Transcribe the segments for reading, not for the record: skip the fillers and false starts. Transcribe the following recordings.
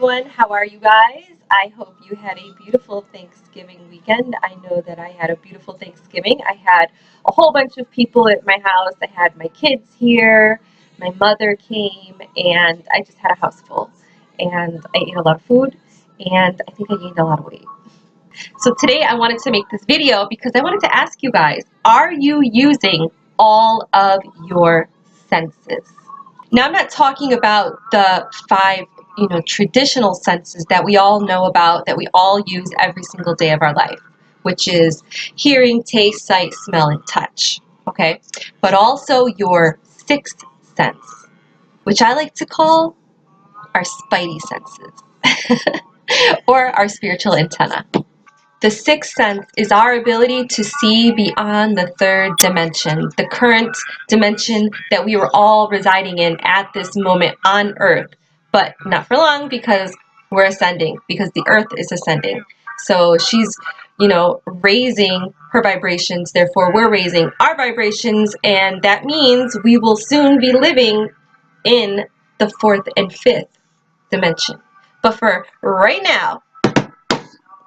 everyone. How are you guys? I hope you had a beautiful Thanksgiving weekend. I know that I had a beautiful Thanksgiving. I had a whole bunch of people at my house. I had my kids here, my mother came, and I just had a house full. And I ate a lot of food, and I think I gained a lot of weight. So today I wanted to make this video because I wanted to ask you guys, are you using all of your senses? Now, I'm not talking about the five, traditional senses that we all know about, that we all use every single day of our life, which is hearing, taste, sight, smell, and touch, okay? But also your sixth sense, which I like to call our spidey senses, or our spiritual antenna. The sixth sense is our ability to see beyond the third dimension, the current dimension that we were all residing in at this moment on Earth, but not for long because we're ascending, because the Earth is ascending. So she's, raising her vibrations, therefore we're raising our vibrations, and that means we will soon be living in the fourth and fifth dimension. But for right now,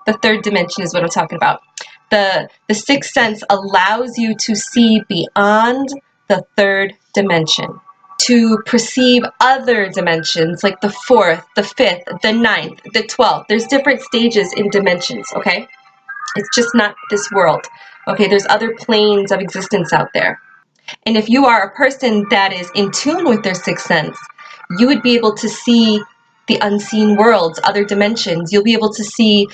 the third dimension is what I'm talking about. The sixth sense allows you to see beyond the third dimension, to perceive other dimensions like the fourth, the fifth, the ninth, the 12th. There's different stages in dimensions, okay? It's just not this world, okay? There's other planes of existence out there. And if you are a person that is in tune with their sixth sense, you would be able to see the unseen worlds, other dimensions. You'll be able to see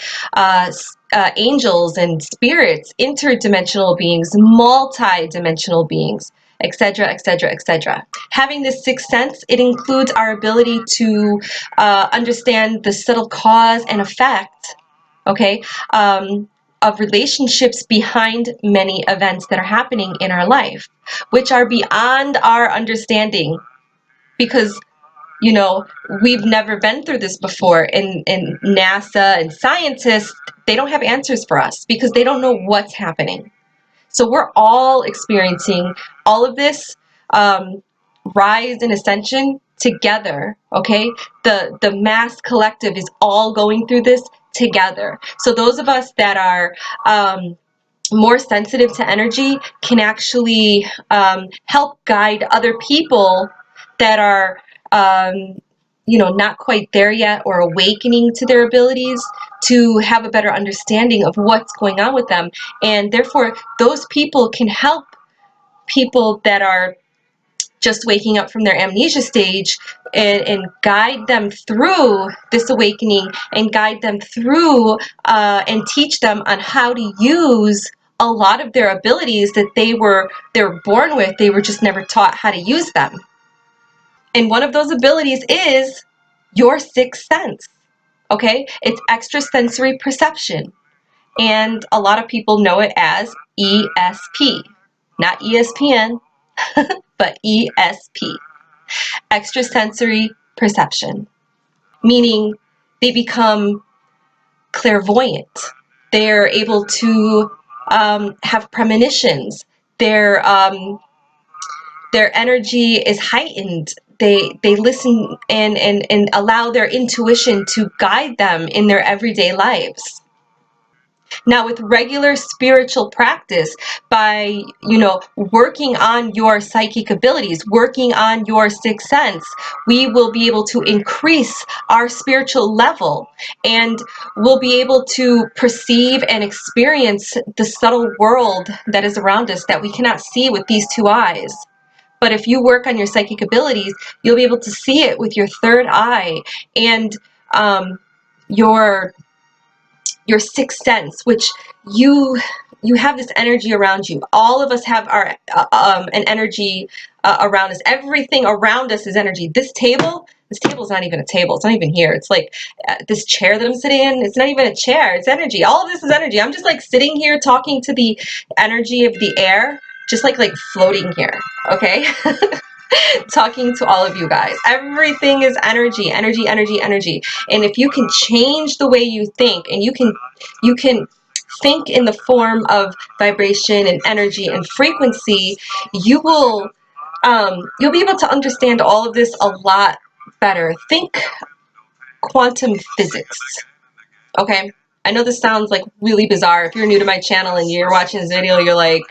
angels and spirits, interdimensional beings, multi-dimensional beings, etc., etc., etc. Having this sixth sense, it includes our ability to understand the subtle cause and effect, okay, of relationships behind many events that are happening in our life, which are beyond our understanding, because we've never been through this before, and NASA and scientists, they don't have answers for us because they don't know what's happening. So we're all experiencing all of this rise and ascension together, okay? The mass collective is all going through this together. So those of us that are more sensitive to energy can actually help guide other people that are not quite there yet, or awakening to their abilities, to have a better understanding of what's going on with them. And therefore, those people can help people that are just waking up from their amnesia stage, and guide them through this awakening, and guide them through and teach them on how to use a lot of their abilities that they were born with. They were just never taught how to use them. And one of those abilities is your sixth sense, okay? It's extrasensory perception. And a lot of people know it as ESP, not ESPN, but ESP, extrasensory perception, meaning they become clairvoyant. They're able to have premonitions. Their energy is heightened. They listen and allow their intuition to guide them in their everyday lives. Now, with regular spiritual practice, by working on your psychic abilities, working on your sixth sense, we will be able to increase our spiritual level, and we'll be able to perceive and experience the subtle world that is around us that we cannot see with these two eyes. But if you work on your psychic abilities, you'll be able to see it with your third eye, and your sixth sense, which you have this energy around you. All of us have our an energy around us. Everything around us is energy. This table is not even a table. It's not even here. It's like this chair that I'm sitting in. It's not even a chair. It's energy. All of this is energy. I'm just like sitting here talking to the energy of the air, just like floating here, okay? Talking to all of you guys. Everything is energy, energy, energy, energy. And if you can change the way you think, and you can think in the form of vibration and energy and frequency, you'll be able to understand all of this a lot better. Think quantum physics. Okay, I know this sounds like really bizarre. If you're new to my channel and you're watching this video, you're like,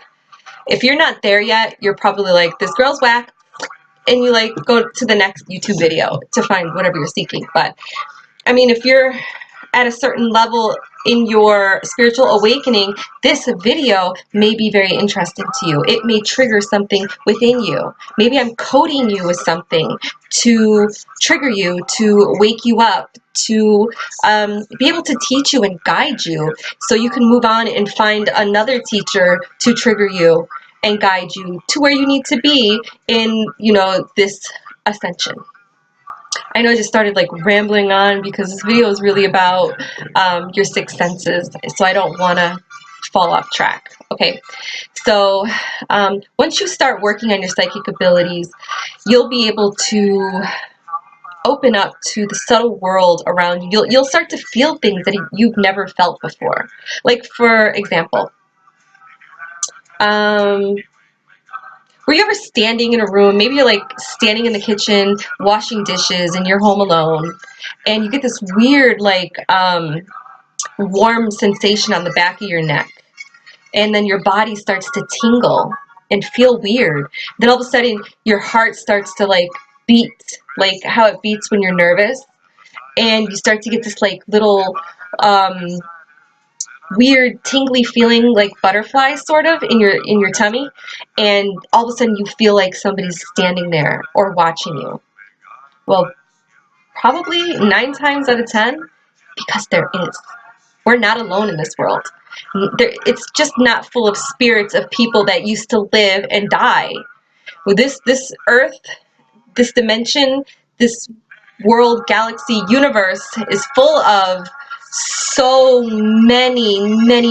if you're not there yet, you're probably like, this girl's whack, and you like go to the next YouTube video to find whatever you're seeking. But I mean, if you're at a certain level in your spiritual awakening, this video may be very interesting to you. It may trigger something within you. Maybe I'm coding you with something to trigger you, to wake you up, to be able to teach you and guide you so you can move on and find another teacher to trigger you and guide you to where you need to be in, you know, this ascension. I know I just started like rambling on because this video is really about your sixth senses, so I don't want to fall off track. Okay, so once you start working on your psychic abilities, you'll be able to open up to the subtle world around you. You'll start to feel things that you've never felt before. Like, for example, were you ever standing in a room, maybe you're like standing in the kitchen washing dishes and you're home alone, and you get this weird like warm sensation on the back of your neck, and then your body starts to tingle and feel weird. Then all of a sudden your heart starts to like beat, like how it beats when you're nervous, and you start to get this like little weird tingly feeling, like butterflies sort of in your tummy, and all of a sudden you feel like somebody's standing there or watching you. Well, probably 9 times out of 10, because there is. We're not alone in this world. It's just not full of spirits of people that used to live and die. Well, this earth, this dimension, this world, galaxy, universe is full of so many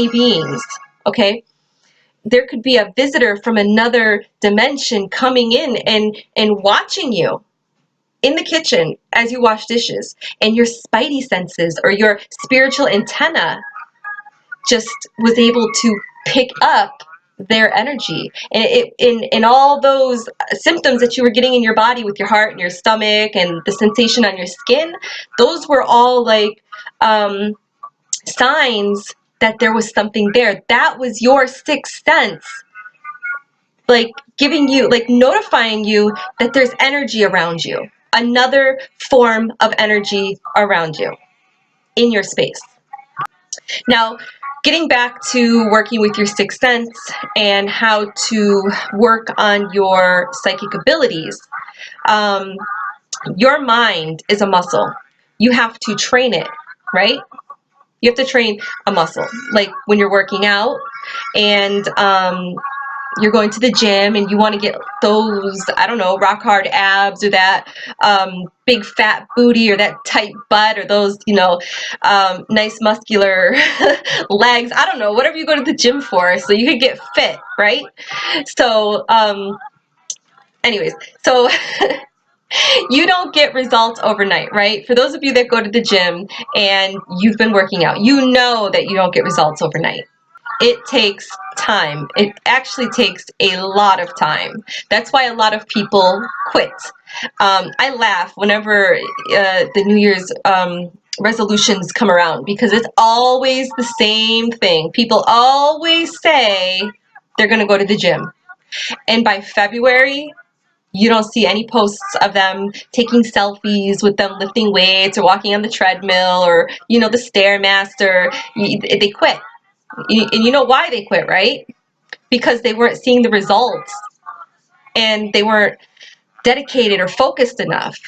beings. Okay, there could be a visitor from another dimension coming in and watching you in the kitchen as you wash dishes, and your spidey senses or your spiritual antenna just was able to pick up their energy, and in all those symptoms that you were getting in your body with your heart and your stomach and the sensation on your skin, those were all like signs that there was something there. That was your sixth sense, like giving you, like notifying you that there's energy around you, another form of energy around you in your space. Now, getting back to working with your sixth sense and how to work on your psychic abilities, your mind is a muscle. You have to train it, right? You have to train a muscle. Like when you're working out and you're going to the gym and you want to get those, I don't know, rock hard abs or that big fat booty or that tight butt or those, you know, nice muscular legs. I don't know, whatever you go to the gym for, so you could get fit, right? So anyways, so you don't get results overnight, right? For those of you that go to the gym and you've been working out, you know that you don't get results overnight. It takes time. It actually takes a lot of time. That's why a lot of people quit. I laugh whenever the New Year's resolutions come around, because it's always the same thing. People always say they're going to go to the gym, and by February, you don't see any posts of them taking selfies with them lifting weights or walking on the treadmill or, you know, the Stairmaster. They quit. And you know why they quit, right? Because they weren't seeing the results and they weren't dedicated or focused enough.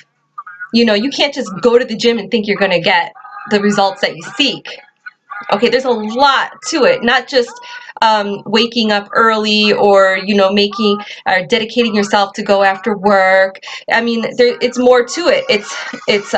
You know, you can't just go to the gym and think you're going to get the results that you seek. Okay, there's a lot to it, not just waking up early or, you know, making or dedicating yourself to go after work. I mean, it's more to it. It's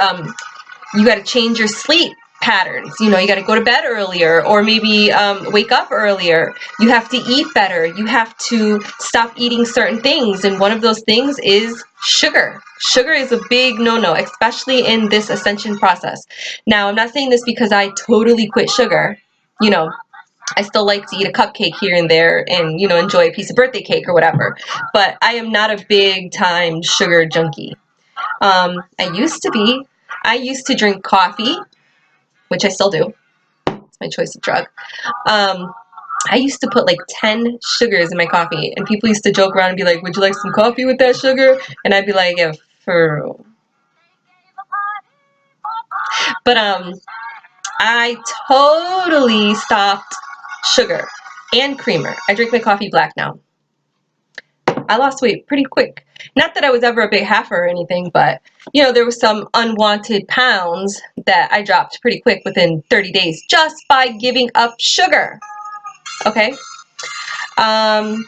you got to change your sleep patterns. You know, you got to go to bed earlier, or maybe wake up earlier. You have to eat better. You have to stop eating certain things, and one of those things is sugar. Sugar is a big no-no, especially in this ascension process. Now, I'm not saying this because I totally quit sugar. You know, I still like to eat a cupcake here and there and, you know, enjoy a piece of birthday cake or whatever, but I am not a big time sugar junkie. I used to be. I used to drink coffee, which I still do. It's my choice of drug. I used to put like 10 sugars in my coffee, and people used to joke around and be like, would you like some coffee with that sugar? And I'd be like, yeah, for real. But I totally stopped sugar and creamer. I drink my coffee black now. I lost weight pretty quick. Not that I was ever a big heifer or anything, but you know, there was some unwanted pounds that I dropped pretty quick within 30 days just by giving up sugar. Okay? I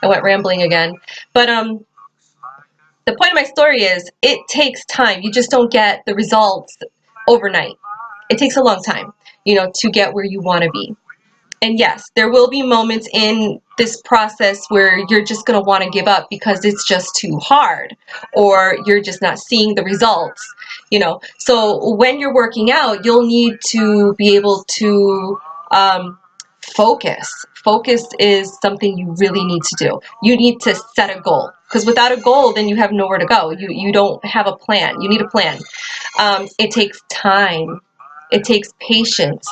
went rambling again. But the point of my story is it takes time. You just don't get the results overnight. It takes a long time, you know, to get where you want to be. And yes, there will be moments in this process where you're just going to want to give up because it's just too hard, or you're just not seeing the results, you know. So when you're working out, you'll need to be able to focus. Focus is something you really need to do. You need to set a goal, because without a goal, then you have nowhere to go. You don't have a plan. You need a plan. It takes time. It takes patience.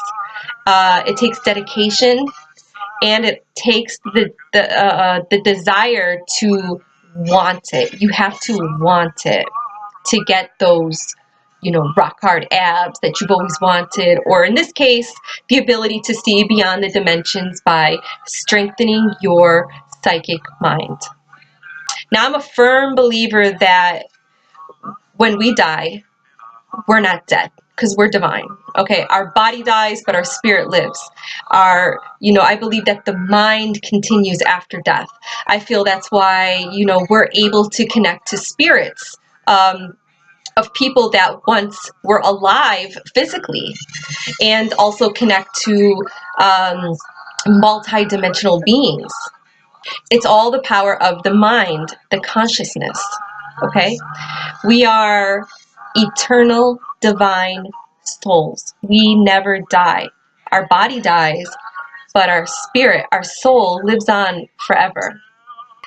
It takes dedication, and it takes the desire to want it. You have to want it to get those, you know, rock hard abs that you've always wanted, or in this case, the ability to see beyond the dimensions by strengthening your psychic mind. Now, I'm a firm believer that when we die, we're not dead, because we're divine. Okay, our body dies, but our spirit lives. You know, I believe that the mind continues after death. I feel that's why, you know, we're able to connect to spirits of people that once were alive physically, and also connect to multi-dimensional beings. It's all the power of the mind, the consciousness. Okay, we are eternal divine souls. We never die. Our body dies, but our spirit, our soul lives on forever.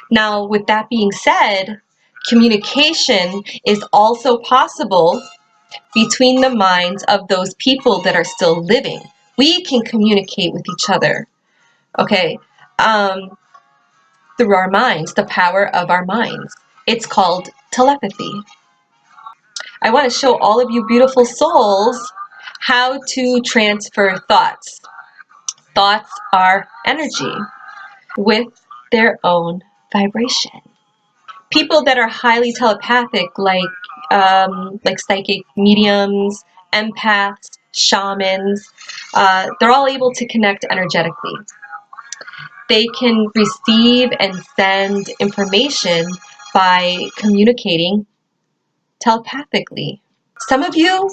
Now, with that being said, communication is also possible between the minds of those people that are still living. We can communicate with each other, okay, through our minds, the power of our minds. It's called telepathy. I want to show all of you beautiful souls how to transfer thoughts. Thoughts are energy with their own vibration. People that are highly telepathic, like psychic mediums, empaths, shamans, they're all able to connect energetically. They can receive and send information by communicating telepathically. Some of you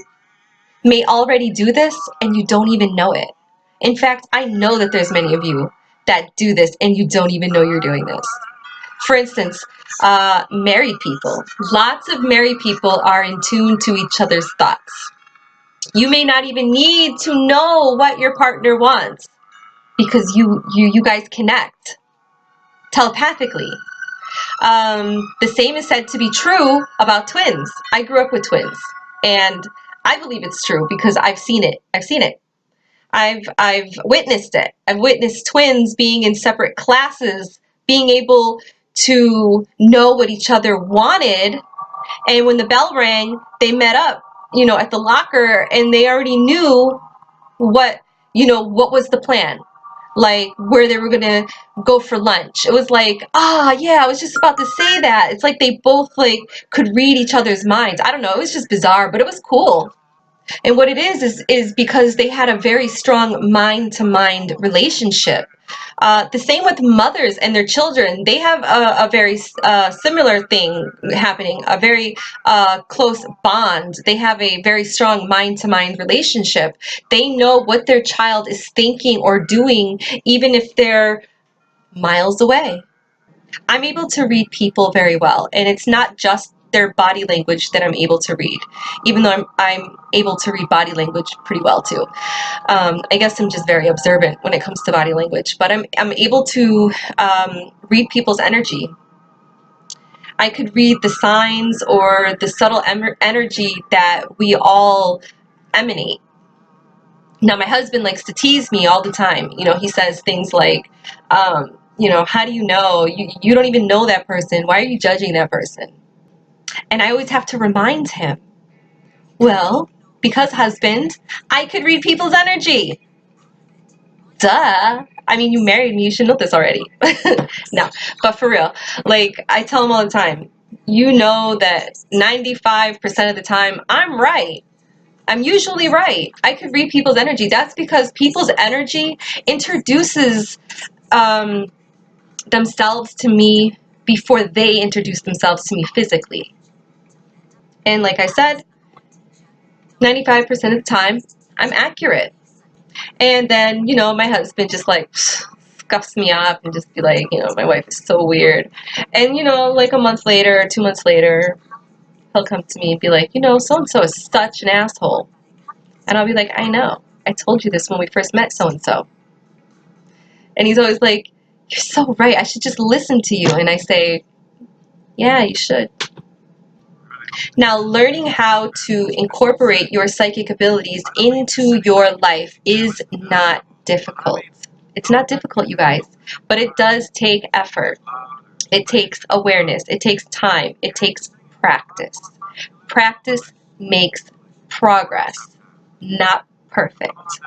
may already do this and you don't even know it. In fact, I know that there's many of you that do this and you don't even know you're doing this. For instance, married people. Lots of married people are in tune to each other's thoughts. You may not even need to know what your partner wants, because you guys connect telepathically. The same is said to be true about twins. I grew up with twins, and I believe it's true because I've seen it. I've witnessed it. I've witnessed twins being in separate classes, being able to know what each other wanted, and when the bell rang, they met up, you know, at the locker, and they already knew what was the plan, like where they were gonna go for lunch. It was like, yeah, I was just about to say that. It's like they both like could read each other's minds. I don't know, it was just bizarre, but it was cool. And what it is because they had a very strong mind-to-mind relationship. The same with mothers and their children. They have a very similar thing happening, a very close bond. They have a very strong mind-to-mind relationship. They know what their child is thinking or doing, even if they're miles away. I'm able to read people very well, and it's not just their body language that I'm able to read, even though I'm able to read body language pretty well too. I guess I'm just very observant when it comes to body language, but I'm able to read people's energy. I could read the signs or the subtle energy that we all emanate. Now, my husband likes to tease me all the time. You know, he says things like, you know, how do you know? You don't even know that person. Why are you judging that person? And I always have to remind him, well, because husband, I could read people's energy. Duh. I mean, you married me, you should know this already. No, but for real, like I tell him all the time, you know that 95% of the time I'm right. I'm usually right. I could read people's energy. That's because people's energy introduces themselves to me before they introduce themselves to me physically. And like I said, 95% of the time, I'm accurate. And then, you know, my husband just like scuffs me up and just be like, you know, my wife is so weird. And, you know, like a month later or 2 months later, he'll come to me and be like, you know, so-and-so is such an asshole. And I'll be like, I know. I told you this when we first met so-and-so. And he's always like, you're so right. I should just listen to you. And I say, yeah, you should. Now, learning how to incorporate your psychic abilities into your life is not difficult. It's not difficult, you guys, but it does take effort. It takes awareness. It takes time. It takes practice. Practice makes progress, not perfect.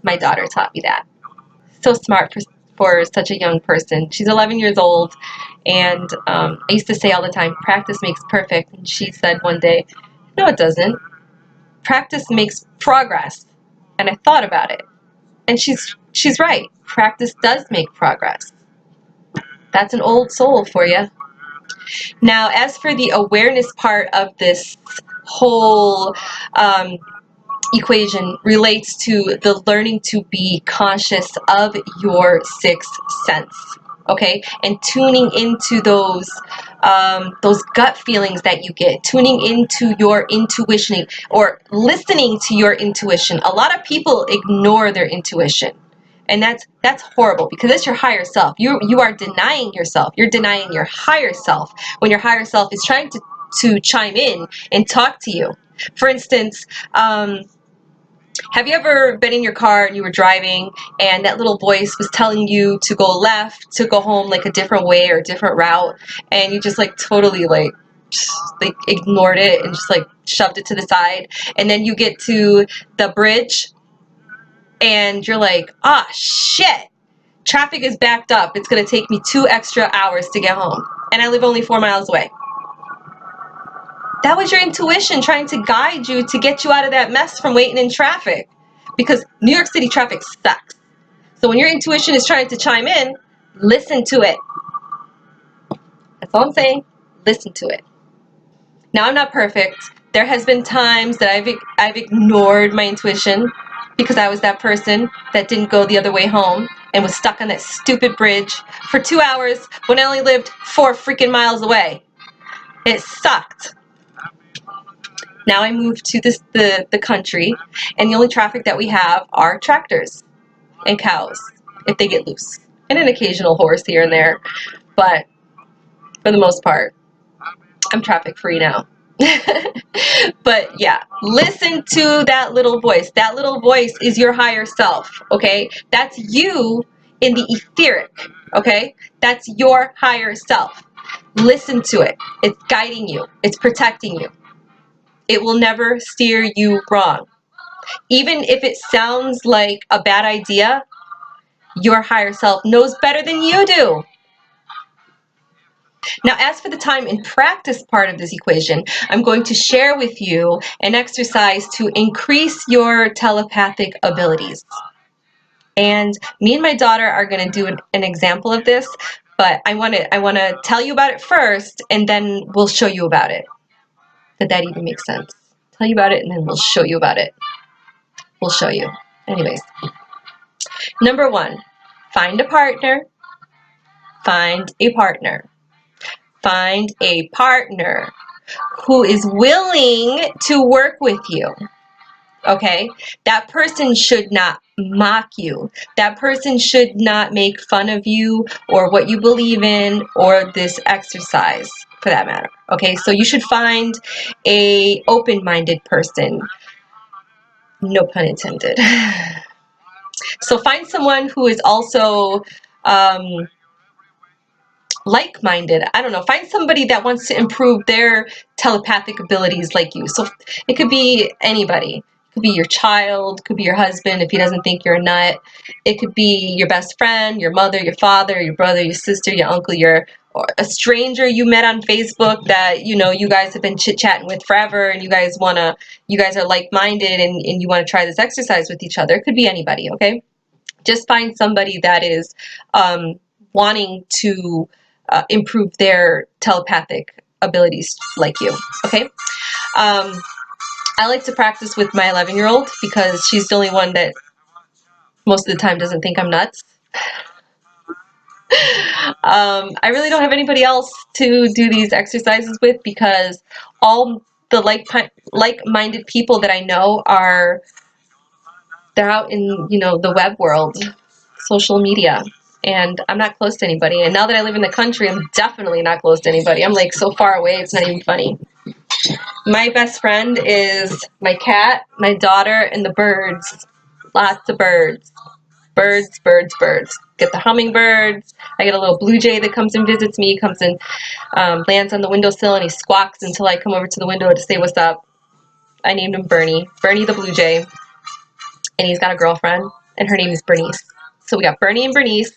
My daughter taught me that. So smart for such a young person. She's 11 years old, and I used to say all the time, practice makes perfect. And she said one day, no, it doesn't. Practice makes progress. And I thought about it, and she's right. Practice does make progress. That's an old soul for you. Now, as for the awareness part of this whole equation relates to the learning to be conscious of your sixth sense, okay, and tuning into those gut feelings that you get, tuning into your intuition or listening to your intuition. A lot of people ignore their intuition, and that's horrible because it's your higher self. You are denying yourself. You're denying your higher self when your higher self is trying to chime in and talk to you. For instance, have you ever been in your car and you were driving and that little voice was telling you to go left, to go home like a different way or a different route, and you just like totally like ignored it and just like shoved it to the side, and then you get to the bridge and you're like, ah, shit, traffic is backed up. It's going to take me 2 extra hours to get home, and I live only 4 miles away. That was your intuition trying to guide you to get you out of that mess from waiting in traffic. Because New York City traffic sucks. So when your intuition is trying to chime in, listen to it. That's all I'm saying. Listen to it. Now, I'm not perfect. There has been times that I've ignored my intuition because I was that person that didn't go the other way home and was stuck on that stupid bridge for 2 hours when I only lived 4 freaking miles away. It sucked. Now I moved to the country, and the only traffic that we have are tractors and cows, if they get loose, and an occasional horse here and there. But for the most part, I'm traffic free now. But yeah, listen to that little voice. That little voice is your higher self, okay? That's you in the etheric, okay? That's your higher self. Listen to it. It's guiding you. It's protecting you. It will never steer you wrong. Even if it sounds like a bad idea, your higher self knows better than you do. Now, as for the time and practice part of this equation, I'm going to share with you an exercise to increase your telepathic abilities. And me and my daughter are going to do an example of this, but I want to tell you about it first, and then we'll show you about it. Did that even make sense? Tell you about it, and then we'll show you about it. We'll show you. Anyways, number 1, find a partner. Find a partner. Find a partner who is willing to work with you. Okay? That person should not mock you. That person should not make fun of you or what you believe in or this exercise. for that matter. Okay, so you should find a open-minded person. No pun intended. So find someone who is also like-minded. I don't know, find somebody that wants to improve their telepathic abilities like you. So it could be anybody. It could be your child, could be your husband if he doesn't think you're a nut. It could be your best friend, your mother, your father, your brother, your sister, your uncle, or a stranger you met on Facebook that you guys have been chit-chatting with forever, and you guys are like-minded, and you want to try this exercise with each other. It could be anybody. Okay, just find somebody that is wanting to improve their telepathic abilities like you. Okay. I like to practice with my 11-year-old because she's the only one that most of the time doesn't think I'm nuts. I really don't have anybody else to do these exercises with because all the like-minded people that I know they're out in the web world, social media, and I'm not close to anybody. And now that I live in the country, I'm definitely not close to anybody. I'm like so far away, it's not even funny. My best friend is my cat, my daughter, and the birds. Lots of birds. Birds, birds, birds. Get the hummingbirds. I get a little blue jay that comes and visits me, comes and lands on the windowsill, and he squawks until I come over to the window to say what's up. I named him Bernie. Bernie the blue jay. And he's got a girlfriend, and her name is Bernice. So we got Bernie and Bernice.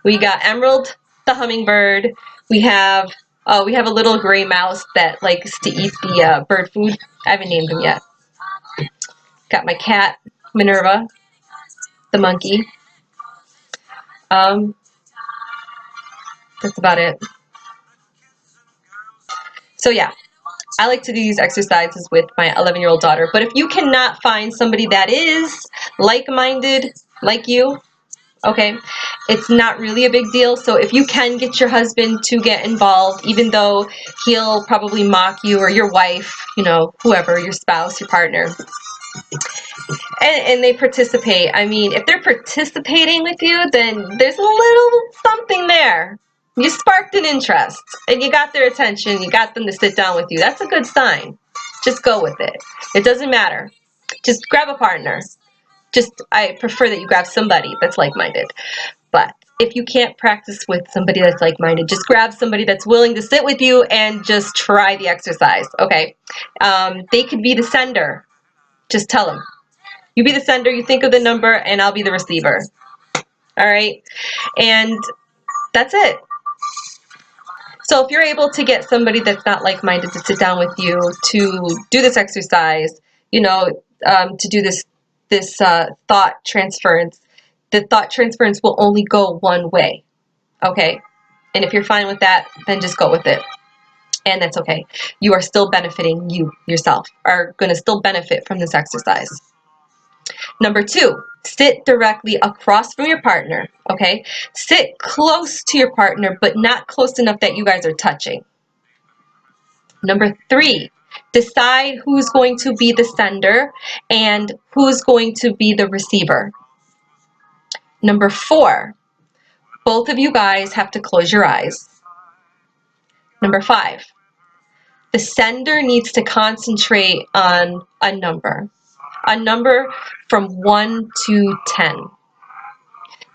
We got Emerald the hummingbird. We have a little gray mouse that likes to eat the bird food. I haven't named him yet. Got my cat, Minerva, the monkey. That's about it. So yeah, I like to do these exercises with my 11-year-old daughter. But if you cannot find somebody that is like-minded like you, okay, it's not really a big deal. So if you can get your husband to get involved, even though he'll probably mock you, or your wife, whoever, your spouse, your partner, and they participate. I mean, if they're participating with you, then there's a little something there. You sparked an interest, and you got their attention. You got them to sit down with you. That's a good sign. Just go with it. It doesn't matter. Just grab a partner. I prefer that you grab somebody that's like-minded. But if you can't practice with somebody that's like-minded, just grab somebody that's willing to sit with you and just try the exercise. Okay. They could be the sender. Just tell them. You be the sender, you think of the number, and I'll be the receiver. All right? And that's it. So if you're able to get somebody that's not like-minded to sit down with you to do this exercise, to do this thought transference, the thought transference will only go one way. Okay? And if you're fine with that, then just go with it. And that's okay. You are still benefiting. You yourself are going to still benefit from this exercise. Number 2, sit directly across from your partner, okay? Sit close to your partner, but not close enough that you guys are touching. Number 3, decide who's going to be the sender and who's going to be the receiver. Number 4, both of you guys have to close your eyes. Number 5, the sender needs to concentrate on a number from 1 to 10.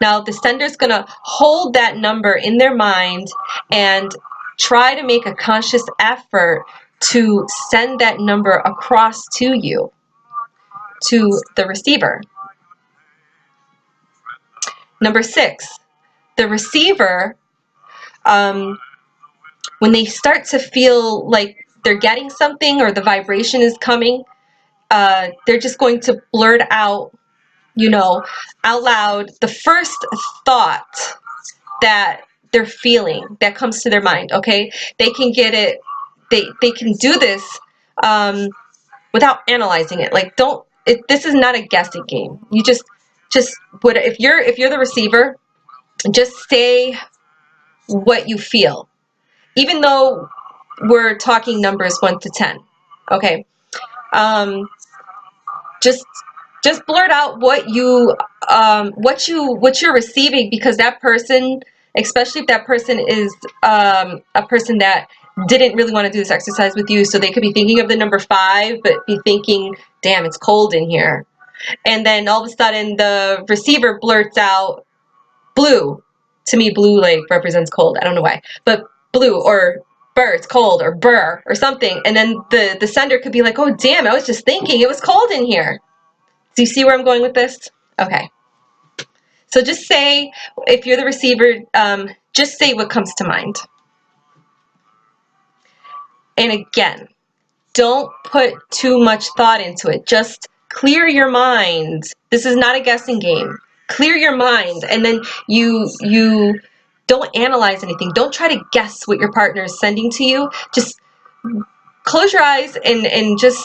Now, the sender's going to hold that number in their mind and try to make a conscious effort to send that number across to you, to the receiver. Number 6, the receiver, when they start to feel like they're getting something or the vibration is coming, they're just going to blurt out, out loud, the first thought that they're feeling that comes to their mind. Okay, they can get it. They can do this without analyzing it. Like, this is not a guessing game. You just if you're the receiver, just say what you feel, even though we're talking numbers 1 to 10. Okay, just blurt out what you're receiving, because that person, especially if that person is a person that didn't really want to do this exercise with you, so they could be thinking of the number 5, but be thinking, damn, it's cold in here. And then all of a sudden the receiver blurts out blue. To me, blue like represents cold. I don't know why, but blue or burr, it's cold, or burr or something. And then the sender could be like, oh damn, I was just thinking it was cold in here. Do you see where I'm going with this? Okay. So just say, if you're the receiver, just say what comes to mind. And again, don't put too much thought into it. Just clear your mind. This is not a guessing game. Clear your mind, and then you don't analyze anything. Don't try to guess what your partner is sending to you. Just close your eyes and just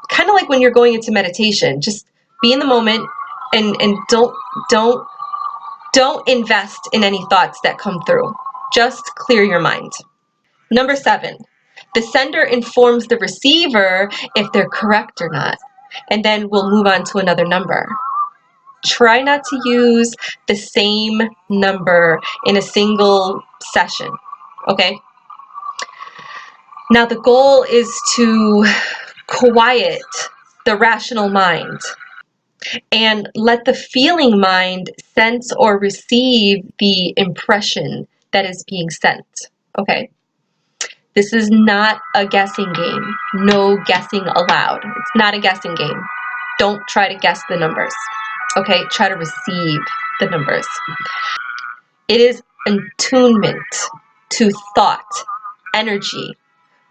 kind of like when you're going into meditation, just be in the moment and don't invest in any thoughts that come through. Just clear your mind. Number 7, the sender informs the receiver if they're correct or not, and then we'll move on to another number. Try not to use the same number in a single session, okay? Now the goal is to quiet the rational mind and let the feeling mind sense or receive the impression that is being sent, okay? This is not a guessing game. No guessing allowed. It's not a guessing game. Don't try to guess the numbers, okay? Try to receive the numbers. It is attunement to thought, energy,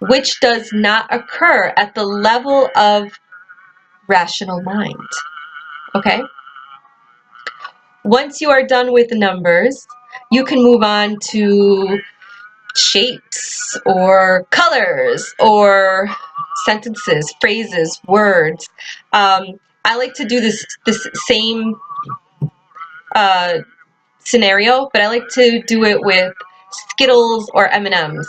which does not occur at the level of rational mind, okay? Once you are done with the numbers, you can move on to shapes or colors or sentences, phrases, words. I like to do this same scenario, but I like to do it with Skittles or M&Ms.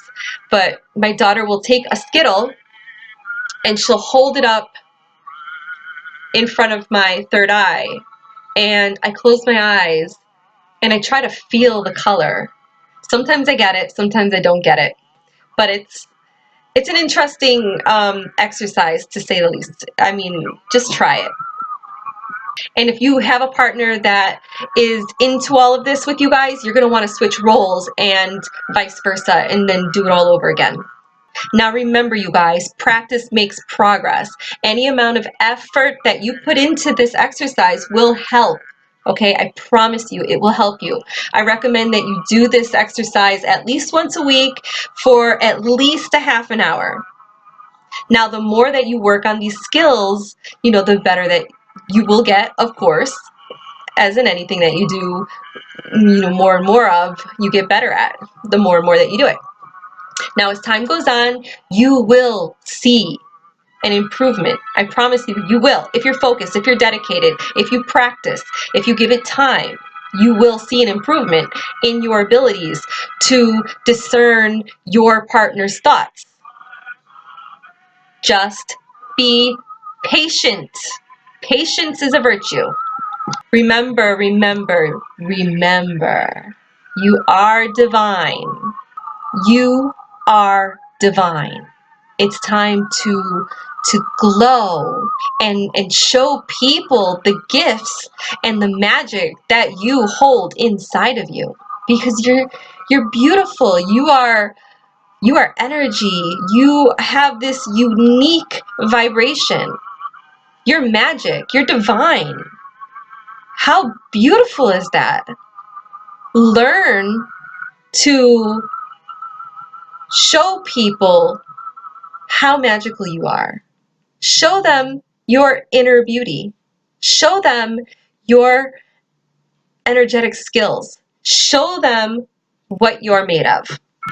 But my daughter will take a Skittle and she'll hold it up in front of my third eye, and I close my eyes and I try to feel the color. Sometimes I get it, sometimes I don't get it, but it's an interesting exercise, to say the least. I mean, just try it. And if you have a partner that is into all of this with you guys, you're going to want to switch roles and vice versa, and then do it all over again. Now remember, you guys, practice makes progress. Any amount of effort that you put into this exercise will help. Okay, I promise you it will help you. I recommend that you do this exercise at least once a week for at least a half an hour. Now, the more that you work on these skills, you know, the better that you will get, of course. As in anything that you do, you know, more and more of, you get better at, the more and more that you do it. Now, as time goes on, you will see an improvement. I promise you, you will. If you're focused, if you're dedicated, if you practice, if you give it time, you will see an improvement in your abilities to discern your partner's thoughts. Just be patient. Patience is a virtue. Remember, remember, remember. You are divine. You are divine. It's time to glow and show people the gifts and the magic that you hold inside of you, because you're beautiful. You are energy. You have this unique vibration. You're magic. You're divine. How beautiful is that? Learn to show people how magical you are. Show them your inner beauty. Show them your energetic skills. Show them what you're made of.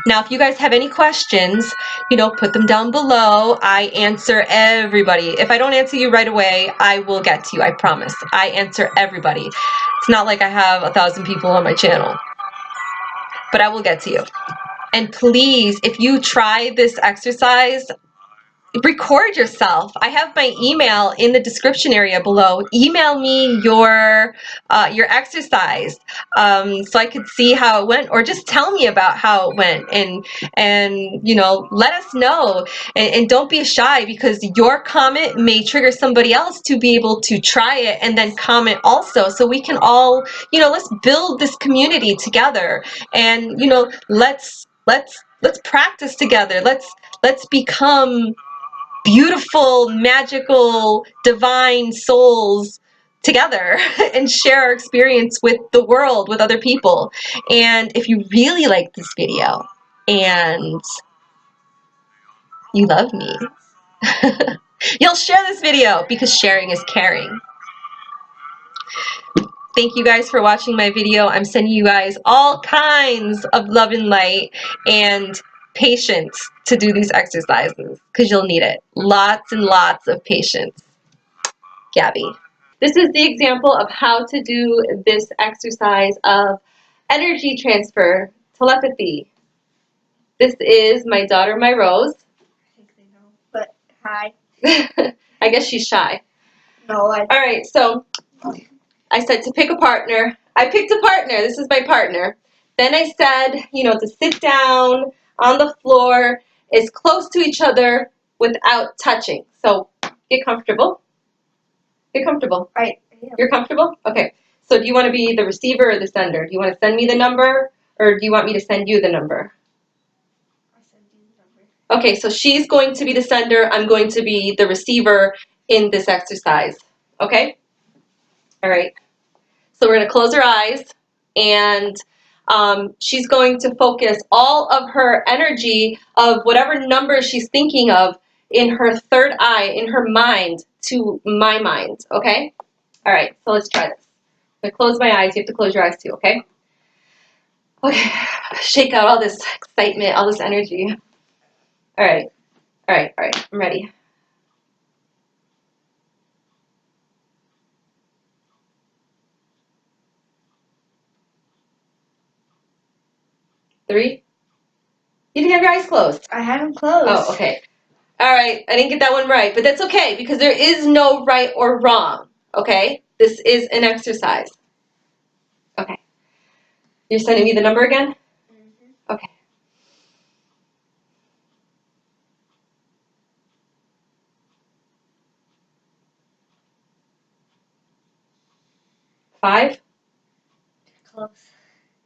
Now, if you guys have any questions, you know, put them down below. I answer everybody. If I don't answer you right away, I will get to you, I promise. I answer everybody. It's not like I have 1,000 people on my channel, but I will get to you. And please, if you try this exercise, record yourself. I have my email in the description area below. Email me your exercise, so I could see how it went, or just tell me about how it went, and you know, let us know, and don't be shy, because your comment may trigger somebody else to be able to try it and then comment also, so we can all, you know, let's build this community together, and you know, let's practice together. Let's become beautiful, magical, divine souls together and share our experience with the world, with other people. And if you really like this video and you love me, you'll share this video, because sharing is caring. Thank you guys for watching my video. I'm sending you guys all kinds of love and light and patience to do these exercises, because you'll need it. Lots and lots of patience. Gabbie. This is the example of how to do this exercise of energy transfer, telepathy. This is my daughter, my Rose. I think they know, but hi. I guess she's shy. No, All right, so I said to pick a partner. I picked a partner. This is my partner. Then I said, you know, to sit down on the floor as close to each other without touching. So get comfortable. Get comfortable. Right. You're comfortable? Okay. So do you want to be the receiver or the sender? Do you want to send me the number, or do you want me to send you the number? I'll send you the number. Okay, so she's going to be the sender. I'm going to be the receiver in this exercise. Okay? All right. So we're going to close her eyes, and she's going to focus all of her energy of whatever number she's thinking of in her third eye, in her mind, to my mind. Okay? All right, so let's try this. I'm going to close my eyes. You have to close your eyes too, okay? Okay, shake out all this excitement, all this energy. All right, all right, all right, I'm ready. Three? You didn't have your eyes closed. I have them closed. Oh, okay. All right, I didn't get that one right, but that's okay, because there is no right or wrong, okay? This is an exercise. Okay. You're sending me the number again? Mm-hmm. Okay. Five? Close.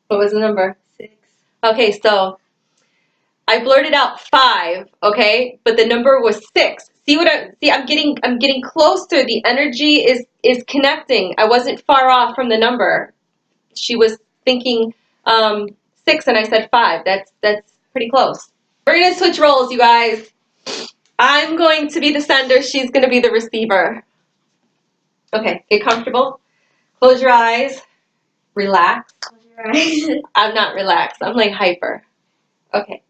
What was the number? 6. Okay, so I blurted out 5, okay, but the number was 6. See what I'm getting closer. The energy is connecting. I wasn't far off from the number. She was thinking 6, and I said 5. That's pretty close. We're gonna switch roles, you guys. I'm going to be the sender. She's gonna be the receiver. Okay, get comfortable. Close your eyes. Relax. Close your eyes. I'm not relaxed. I'm like hyper. Okay.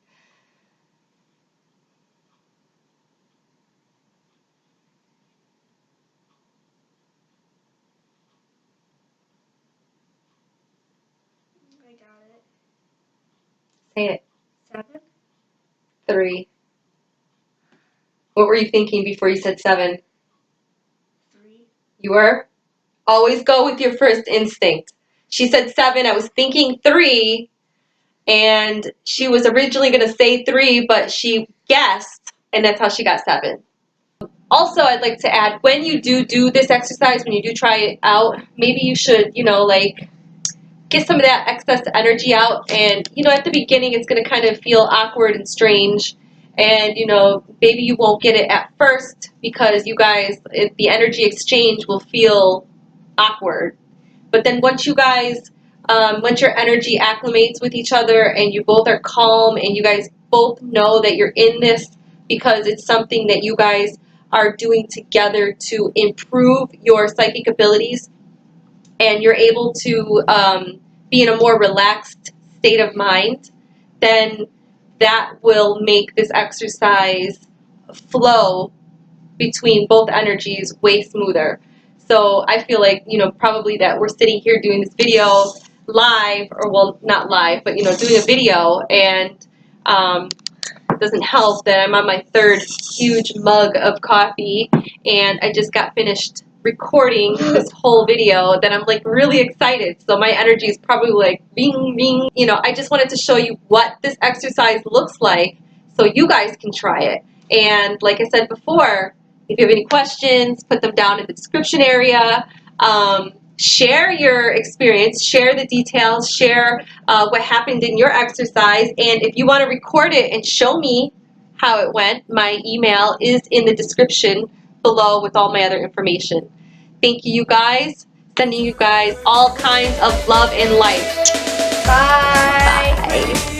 I got it. Say it. 7. 3. What were you thinking before you said 7? 3. You were? Always go with your first instinct. She said 7. I was thinking 3, and she was originally going to say 3, but she guessed, and that's how she got 7. Also, I'd like to add, when you do this exercise, when you do try it out, maybe you should, you know, like, get some of that excess energy out. And, you know, at the beginning, it's going to kind of feel awkward and strange. And, you know, maybe you won't get it at first, because you guys, the energy exchange will feel awkward. But then once you guys, once your energy acclimates with each other, and you both are calm, and you guys both know that you're in this because it's something that you guys are doing together to improve your psychic abilities, and you're able to be in a more relaxed state of mind, then that will make this exercise flow between both energies way smoother. So I feel like, you know, probably that we're sitting here doing this video live, or well, not live, but, you know, doing a video, and it doesn't help that I'm on my third huge mug of coffee, and I just got finished recording this whole video that I'm like really excited. So my energy is probably like bing, bing. You know, I just wanted to show you what this exercise looks like so you guys can try it. And like I said before, if you have any questions, put them down in the description area. Share your experience, share the details, share what happened in your exercise. And if you want to record it and show me how it went, my email is in the description below with all my other information. Thank you, you guys. Sending you guys all kinds of love and light. Bye. Bye.